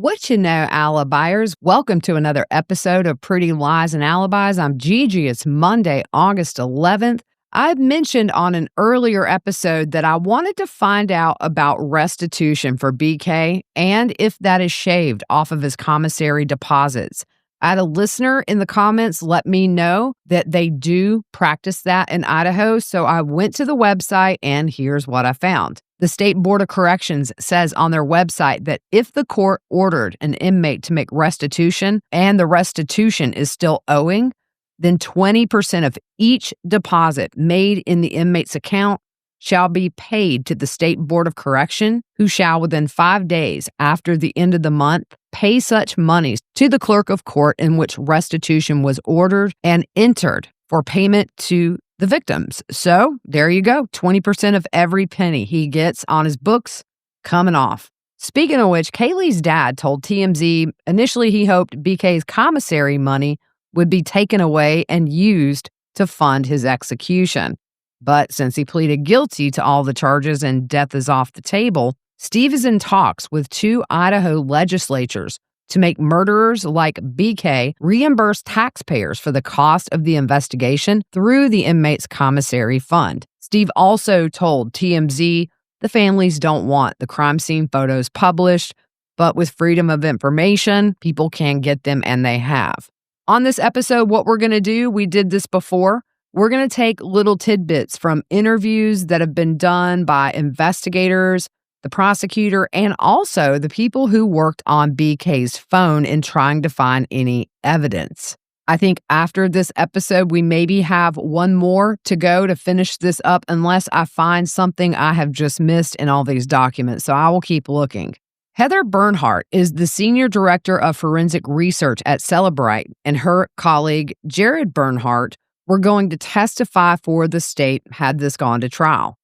What you know, alibis? Welcome to another episode of Pretty Lies and Alibis. I'm Gigi. It's Monday, August 11th. I mentioned on an earlier episode that I wanted to find out about restitution for BK and if that is shaved off of his commissary deposits. I had a listener in the comments let me know that they do practice that in Idaho, so I went to the website and here's what I found. The State Board of Corrections says on their website that if the court ordered an inmate to make restitution and the restitution is still owing, then 20% of each deposit made in the inmate's account shall be paid to the State Board of Correction, who shall within 5 days after the end of the month pay such monies to the clerk of court in which restitution was ordered and entered for payment to the victims. So there you go. 20% of every penny he gets on his books coming off. Speaking of which, Kaylee's dad told TMZ initially he hoped BK's commissary money would be taken away and used to fund his execution. But since he pleaded guilty to all the charges and death is off the table, Steve is in talks with 2 Idaho legislatures to make murderers like BK reimburse taxpayers for the cost of the investigation through the inmate's commissary fund. Steve also told TMZ the families don't want the crime scene photos published, but with freedom of information, people can get them, and they have. On this episode, what we're going to do, we did this before. We're going to take little tidbits from interviews that have been done by investigators, the prosecutor, and also the people who worked on BK's phone in trying to find any evidence. I think after this episode, we maybe have one more to go to finish this up unless I find something I have just missed in all these documents, so I will keep looking. Heather Bernhardt is the Senior Director of Forensic Research at Celebrite, and her colleague, Jared Bernhardt, were going to testify for the state had this gone to trial.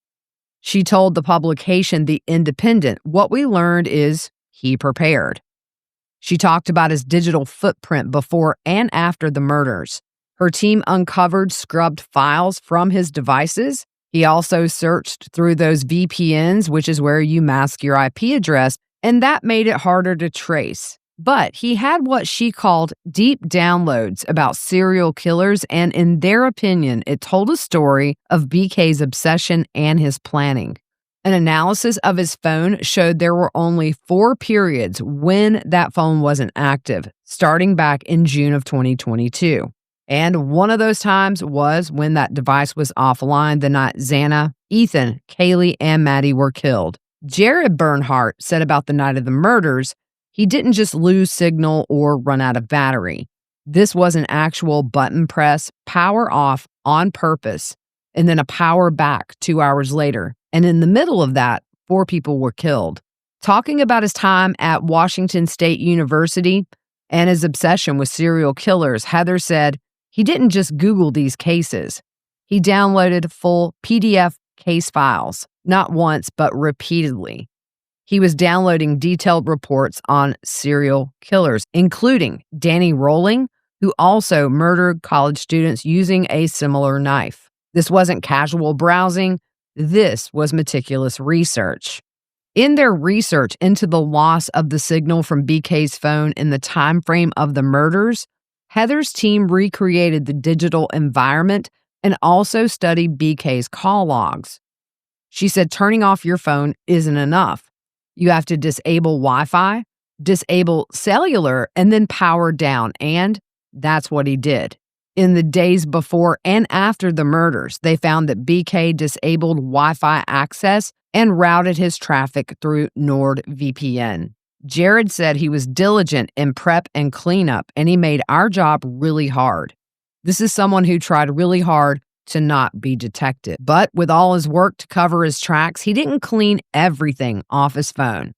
She told the publication The Independent, what we learned is he prepared. She talked about his digital footprint before and after the murders. Her team uncovered scrubbed files from his devices. He also searched through those VPNs, which is where you mask your IP address, and that made it harder to trace. But he had what she called deep downloads about serial killers, and in their opinion, it told a story of BK's obsession and his planning. An analysis of his phone showed there were only 4 periods when that phone wasn't active, starting back in June of 2022. And one of those times was when that device was offline the night Xana, Ethan, Kaylee, and Maddie were killed. Jared Bernhardt said about the night of the murders, he didn't just lose signal or run out of battery. This was an actual button press, power off on purpose, and then a power back 2 hours later. And in the middle of that, 4 people were killed. Talking about his time at Washington State University and his obsession with serial killers, Heather said he didn't just Google these cases. He downloaded full PDF case files, not once, but repeatedly. He was downloading detailed reports on serial killers, including Danny Rolling, who also murdered college students using a similar knife. This wasn't casual browsing. This was meticulous research. In their research into the loss of the signal from BK's phone in the time frame of the murders, Heather's team recreated the digital environment and also studied BK's call logs. She said turning off your phone isn't enough. You have to disable Wi-Fi, disable cellular, and then power down. And that's what he did. In the days before and after the murders, they found that BK disabled Wi-Fi access and routed his traffic through NordVPN. Jared said he was diligent in prep and cleanup, and he made our job really hard. This is someone who tried really hard to not be detected. But with all his work to cover his tracks, he didn't clean everything off his phone.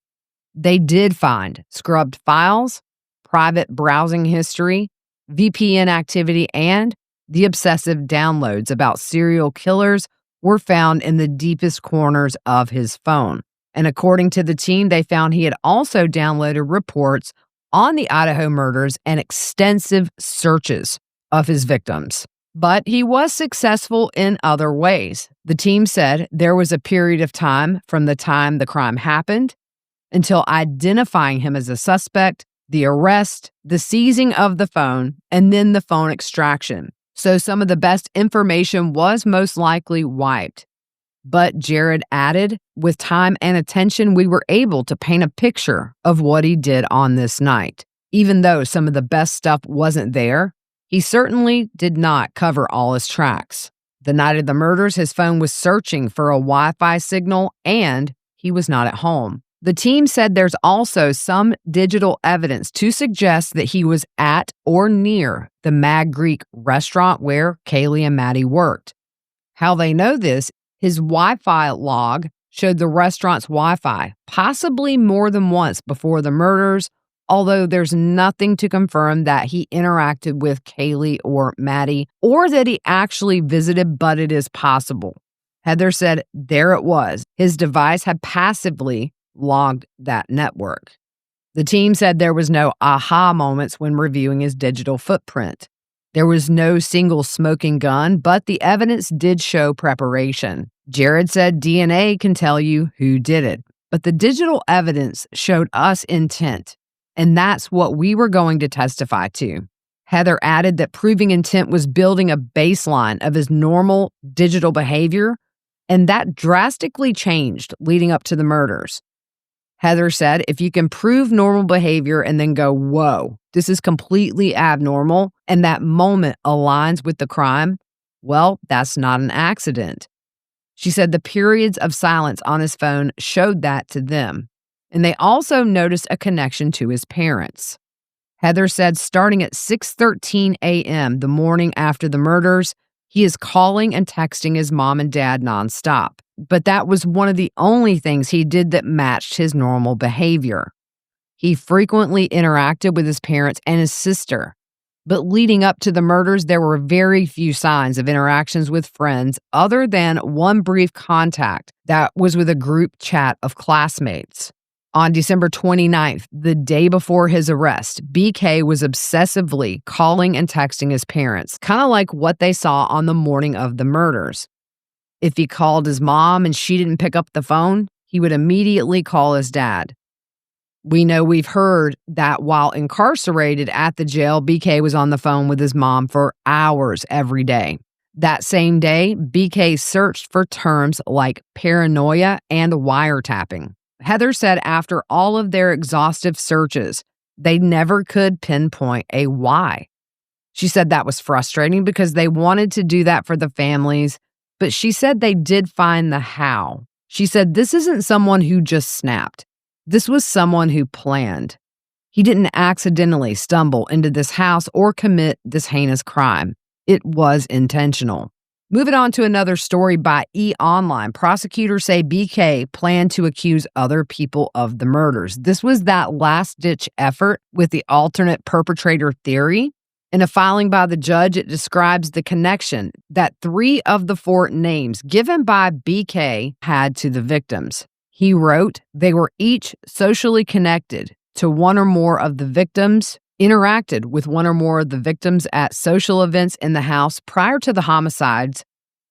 They did find scrubbed files, private browsing history, VPN activity, and the obsessive downloads about serial killers were found in the deepest corners of his phone. And according to the team, they found he had also downloaded reports on the Idaho murders and extensive searches of his victims. But he was successful in other ways. The team said there was a period of time from the time the crime happened until identifying him as a suspect, the arrest, the seizing of the phone, and then the phone extraction. So some of the best information was most likely wiped. But Jared added, with time and attention, we were able to paint a picture of what he did on this night. Even though some of the best stuff wasn't there, he certainly did not cover all his tracks. The night of the murders, his phone was searching for a Wi-Fi signal, and he was not at home. The team said there's also some digital evidence to suggest that he was at or near the Mad Greek restaurant where Kaylee and Maddie worked. How they know this, his Wi-Fi log showed the restaurant's Wi-Fi, possibly more than once before the murders, although there's nothing to confirm that he interacted with Kaylee or Maddie, or that he actually visited, but it is possible. Heather said there it was. His device had passively logged that network. The team said there was no aha moments when reviewing his digital footprint. There was no single smoking gun, but the evidence did show preparation. Jared said DNA can tell you who did it, but the digital evidence showed us intent, and that's what we were going to testify to. Heather added that proving intent was building a baseline of his normal digital behavior, and that drastically changed leading up to the murders. Heather said, if you can prove normal behavior and then go, whoa, this is completely abnormal, and that moment aligns with the crime, well, that's not an accident. She said the periods of silence on his phone showed that to them, and they also noticed a connection to his parents. Heather said starting at 6:13 a.m. the morning after the murders, he is calling and texting his mom and dad nonstop. But that was one of the only things he did that matched his normal behavior. He frequently interacted with his parents and his sister. But leading up to the murders, there were very few signs of interactions with friends other than one brief contact that was with a group chat of classmates. On December 29th, the day before his arrest, BK was obsessively calling and texting his parents, kind of like what they saw on the morning of the murders. If he called his mom and she didn't pick up the phone, he would immediately call his dad. We know we've heard that while incarcerated at the jail, BK was on the phone with his mom for hours every day. That same day, BK searched for terms like paranoia and wiretapping. Heather said after all of their exhaustive searches, they never could pinpoint a why. She said that was frustrating because they wanted to do that for the families, but she said they did find the how. She said this isn't someone who just snapped. This was someone who planned. He didn't accidentally stumble into this house or commit this heinous crime. It was intentional. Moving on to another story by E-Online. Prosecutors say BK planned to accuse other people of the murders. This was that last-ditch effort with the alternate perpetrator theory. In a filing by the judge, it describes the connection that 3 of the 4 names given by BK had to the victims. He wrote they were each socially connected to one or more of the victims, interacted with one or more of the victims at social events in the house prior to the homicides,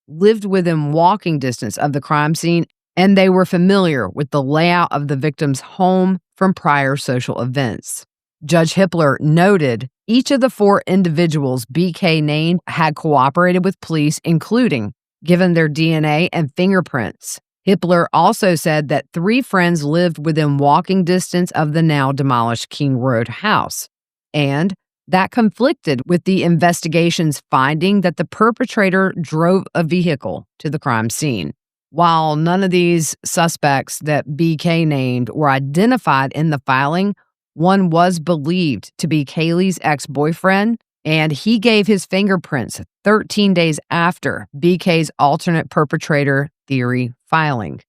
lived within walking distance of the crime scene, and they were familiar with the layout of the victim's home from prior social events. Judge Hippler noted each of the 4 individuals BK named had cooperated with police, including given their DNA and fingerprints. Hippler also said that 3 friends lived within walking distance of the now demolished King Road house, and that conflicted with the investigation's finding that the perpetrator drove a vehicle to the crime scene. While none of these suspects that BK named were identified in the filing, one was believed to be Kaylee's ex-boyfriend, and he gave his fingerprints 13 days after BK's alternate perpetrator theory filing.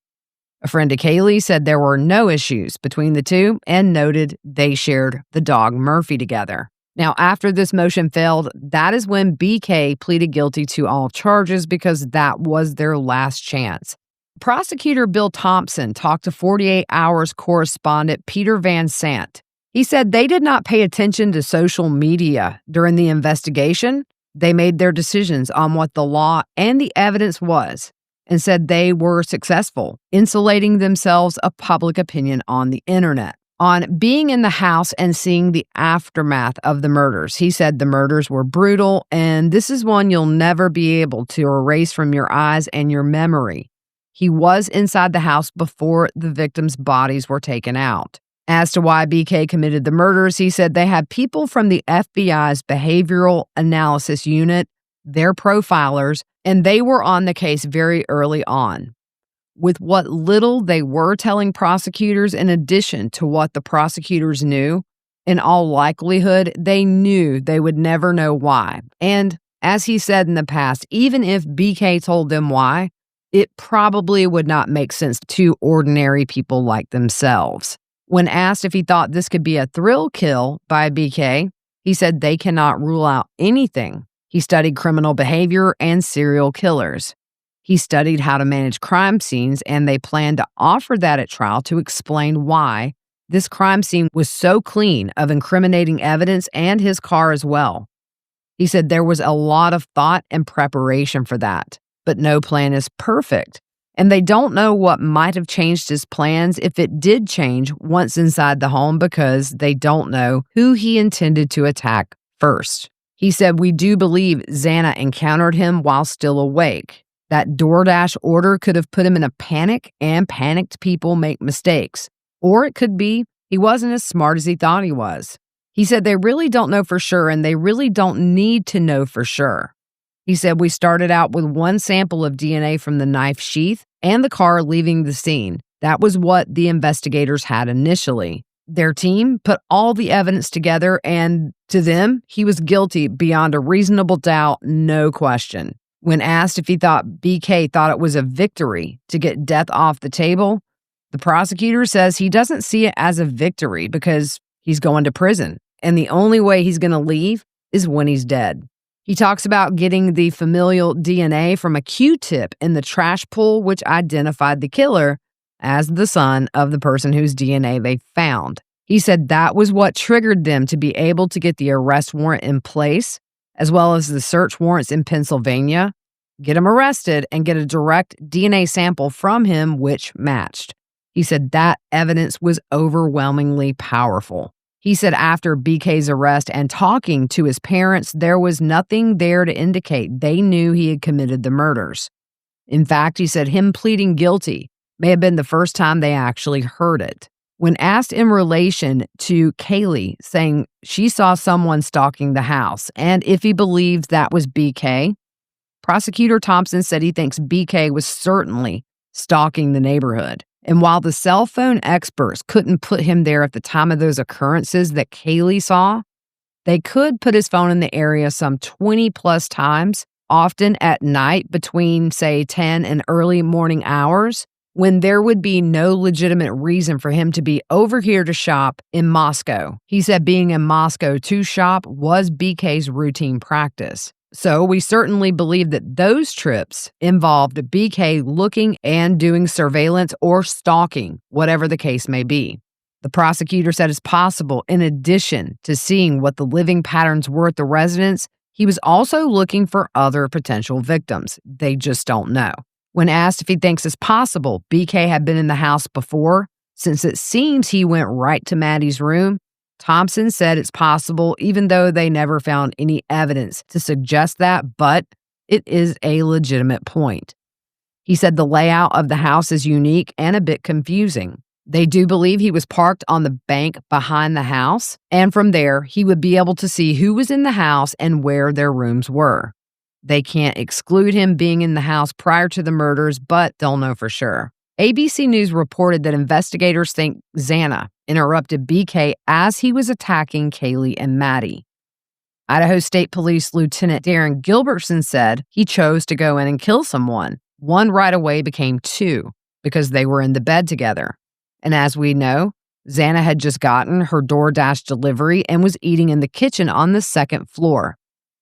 A friend of Kaylee said there were no issues between the two and noted they shared the dog Murphy together. Now, after this motion failed, that is when BK pleaded guilty to all charges because that was their last chance. Prosecutor Bill Thompson talked to 48 Hours correspondent Peter Van Sant. He said they did not pay attention to social media during the investigation. They made their decisions on what the law and the evidence was. and said they were successful, insulating themselves of public opinion on the internet. On being in the house and seeing the aftermath of the murders, he said the murders were brutal, and this is one you'll never be able to erase from your eyes and your memory. He was inside the house before the victims' bodies were taken out. As to why BK committed the murders, he said they had people from the FBI's Behavioral Analysis Unit, their profilers, and they were on the case very early on. With what little they were telling prosecutors, in addition to what the prosecutors knew, in all likelihood, they knew they would never know why. And as he said in the past, even if BK told them why, it probably would not make sense to ordinary people like themselves. When asked if he thought this could be a thrill kill by BK, he said they cannot rule out anything. He studied criminal behavior and serial killers. He studied how to manage crime scenes, and they planned to offer that at trial to explain why this crime scene was so clean of incriminating evidence and his car as well. He said there was a lot of thought and preparation for that, but no plan is perfect, and they don't know what might have changed his plans if it did change once inside the home because they don't know who he intended to attack first. He said, "We do believe Xana encountered him while still awake. That DoorDash order could have put him in a panic, and panicked people make mistakes. Or it could be he wasn't as smart as he thought he was." He said they really don't know for sure, and they really don't need to know for sure. He said, "We started out with one sample of DNA from the knife sheath and the car leaving the scene. That was what the investigators had initially. Their team put all the evidence together, and to them, he was guilty beyond a reasonable doubt, no question." When asked if he thought BK thought it was a victory to get death off the table, the prosecutor says he doesn't see it as a victory because he's going to prison, and the only way he's going to leave is when he's dead. He talks about getting the familial DNA from a Q-tip in the trash pool, which identified the killer as the son of the person whose DNA they found. He said that was what triggered them to be able to get the arrest warrant in place, as well as the search warrants in Pennsylvania, get him arrested, and get a direct DNA sample from him, which matched. He said that evidence was overwhelmingly powerful. He said after BK's arrest and talking to his parents, there was nothing there to indicate they knew he had committed the murders. In fact, he said him pleading guilty may have been the first time they actually heard it. When asked in relation to Kaylee saying she saw someone stalking the house and if he believes that was BK, Prosecutor Thompson said he thinks BK was certainly stalking the neighborhood. And while the cell phone experts couldn't put him there at the time of those occurrences that Kaylee saw, they could put his phone in the area some 20 plus times, often at night between, say, 10 and early morning hours, when there would be no legitimate reason for him to be over here to shop in Moscow. He said being in Moscow to shop was BK's routine practice. So we certainly believe that those trips involved BK looking and doing surveillance or stalking, whatever the case may be. The prosecutor said it's possible, in addition to seeing what the living patterns were at the residence, he was also looking for other potential victims. They just don't know. When asked if he thinks it's possible BK had been in the house before, since it seems he went right to Maddie's room, Thompson said it's possible, even though they never found any evidence to suggest that, but it is a legitimate point. He said the layout of the house is unique and a bit confusing. They do believe he was parked on the bank behind the house, and from there, he would be able to see who was in the house and where their rooms were. They can't exclude him being in the house prior to the murders, but they'll know for sure. ABC News reported that investigators think Xana interrupted BK as he was attacking Kaylee and Maddie. Idaho State Police Lieutenant Darren Gilbertson said he chose to go in and kill someone. One right away became two because they were in the bed together. And as we know, Xana had just gotten her DoorDash delivery and was eating in the kitchen on the second floor.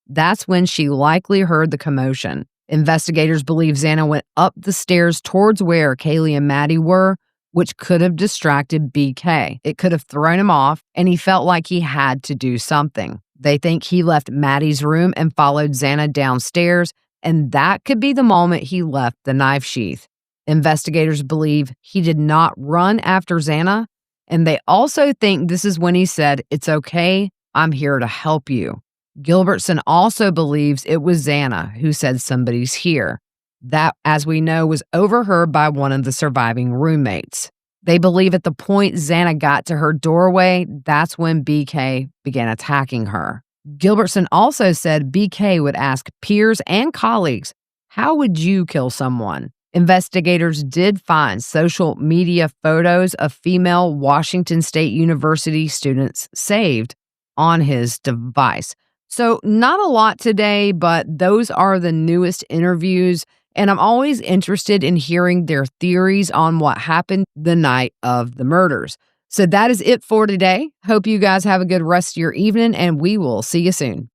That's when she likely heard the commotion. Investigators believe Xana went up the stairs towards where Kaylee and Maddie were, which could have distracted BK. It could have thrown him off, and he felt like he had to do something. They think he left Maddie's room and followed Xana downstairs and that could be the moment he left the knife sheath. Investigators believe he did not run after Xana, and they also think this is when he said, "It's okay, I'm here to help you." Gilbertson also believes it was Xana who said somebody's here. That, as we know, was overheard by one of the surviving roommates. They believe at the point Xana got to her doorway, that's when BK began attacking her. Gilbertson also said BK would ask peers and colleagues, "How would you kill someone?" Investigators did find social media photos of female Washington State University students saved on his device. So not a lot today, but those are the newest interviews, and I'm always interested in hearing their theories on what happened the night of the murders. So that is it for today. Hope you guys have a good rest of your evening, and we will see you soon.